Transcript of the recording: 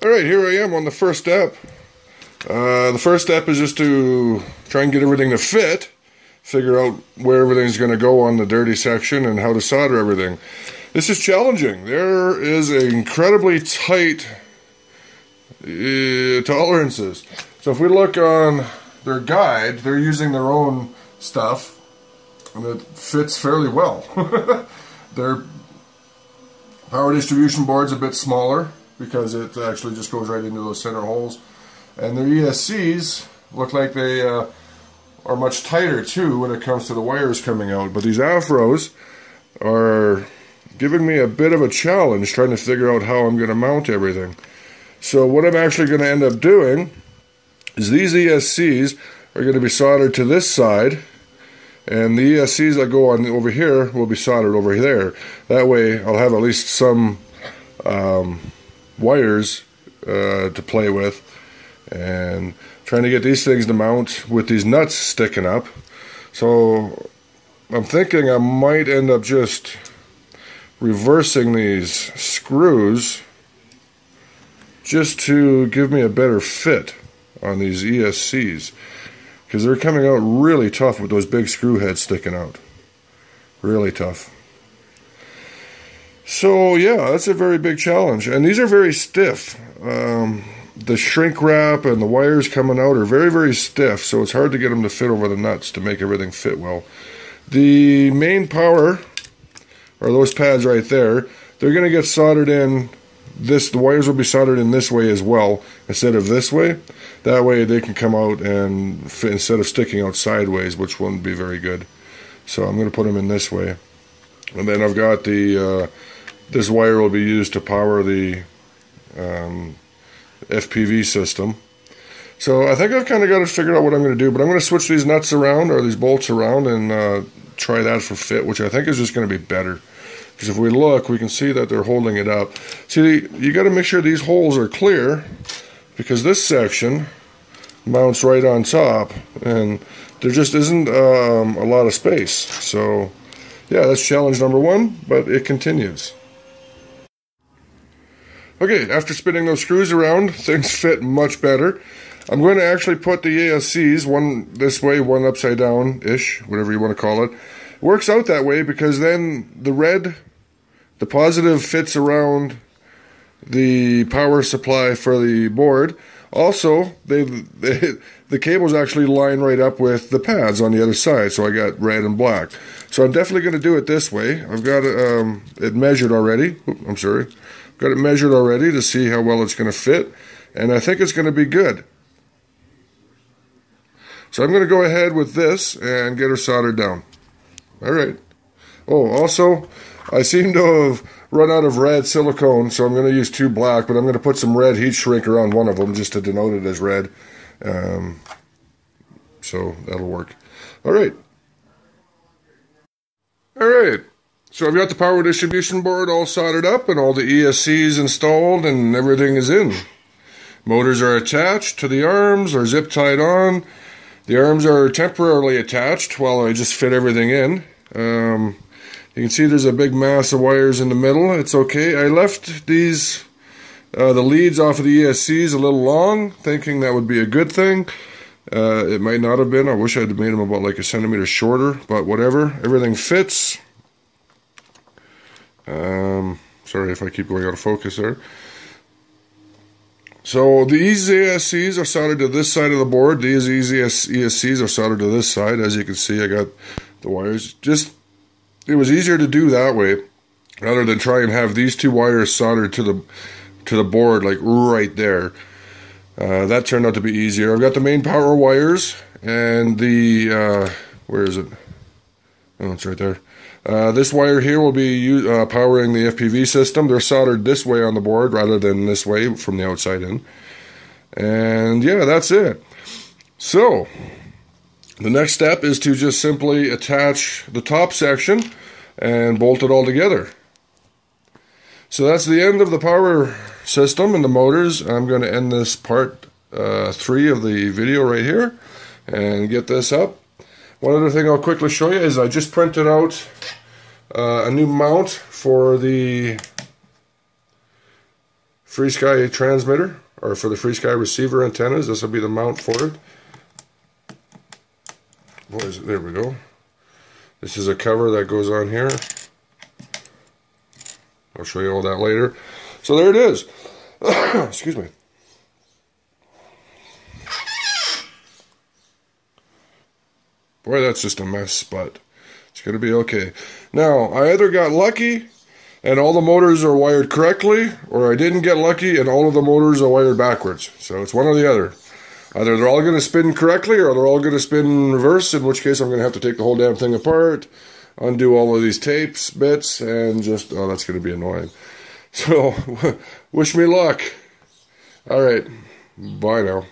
Alright, here I am on the first step. The first step is just to try and get everything to fit, figure out where everything's going to go on the dirty section and how to solder everything. This is challenging. There is incredibly tight tolerances. So if we look on their guide, they're using their own stuff and it fits fairly well. Their power distribution board's a bit smaller because it actually just goes right into those center holes. And their ESCs look like they are much tighter too when it comes to the wires coming out. But these Afros are giving me a bit of a challenge trying to figure out how I'm going to mount everything. So what I'm actually going to end up doing is these ESCs are going to be soldered to this side, and the ESCs that go on over here will be soldered over there. That way I'll have at least some wires to play with, and trying to get these things to mount with these nuts sticking up. So I'm thinking I might end up just reversing these screws just to give me a better fit on these ESCs, because they're coming out really tough with those big screw heads sticking out. Really tough. So yeah, that's a very big challenge, and these are very stiff. The shrink wrap and the wires coming out are very, very stiff, so it's hard to get them to fit over the nuts to make everything fit well. The main power, or those pads right there, they're going to get soldered in this. The wires will be soldered in this way as well, instead of this way. That way they can come out and fit instead of sticking out sideways, which wouldn't be very good. So I'm going to put them in this way. And then I've got the this wire will be used to power the FPV system. So I think I've kind of got it figured out what I'm going to do, but I'm going to switch these nuts around, or these bolts around, and try that for fit, which I think is just going to be better. Because if we look, we can see that they're holding it up. See, you got to make sure these holes are clear, because this section mounts right on top, and there just isn't a lot of space. So yeah, that's challenge number one, but it continues. Okay, after spinning those screws around, things fit much better. I'm going to actually put the ESCs, one this way, one upside down-ish, whatever you want to call it. It works out that way because then the red, the positive, fits around the power supply for the board. Also, the cables actually line right up with the pads on the other side, so I got red and black. So I'm definitely going to do it this way. I've got it measured already. I'm sorry. Got it measured already to see how well it's going to fit, and I think it's going to be good. So I'm going to go ahead with this and get her soldered down. Alright. Oh, also, I seem to have run out of red silicone, so I'm going to use two black, but I'm going to put some red heat shrink on one of them just to denote it as red. So that'll work. Alright. Alright. So I've got the power distribution board all soldered up and all the ESCs installed and everything is in. Motors are attached to the arms, or zip tied on. The arms are temporarily attached while I just fit everything in. You can see there's a big mass of wires in the middle. It's okay. I left these, the leads off of the ESCs a little long, thinking that would be a good thing. It might not have been. I wish I'd made them about like a centimeter shorter, but whatever. Everything fits. Sorry if I keep going out of focus there. So these ESCs are soldered to this side of the board. These ESCs are soldered to this side. As you can see, I got the wires. It was easier to do that way rather than try and have these two wires soldered to the board, like right there. That turned out to be easier. I've got the main power wires and the where is it? Oh, it's right there. This wire here will be powering the FPV system. They're soldered this way on the board rather than this way from the outside in. And yeah, that's it. So the next step is to just simply attach the top section and bolt it all together. So that's the end of the power system and the motors. I'm going to end this part 3 of the video right here and get this up. One other thing I'll quickly show you is I just printed out a new mount for the Free Sky transmitter, or for the Free Sky receiver antennas. This will be the mount for it. What is it? There we go. This is a cover that goes on here. I'll show you all that later. So there it is. Excuse me. Boy, that's just a mess, but it's going to be okay. Now, I either got lucky and all the motors are wired correctly, or I didn't get lucky and all of the motors are wired backwards. So it's one or the other. Either they're all going to spin correctly or they're all going to spin in reverse, in which case I'm going to have to take the whole damn thing apart, undo all of these tapes, bits, and just, oh, that's going to be annoying. So, wish me luck. All right, bye now.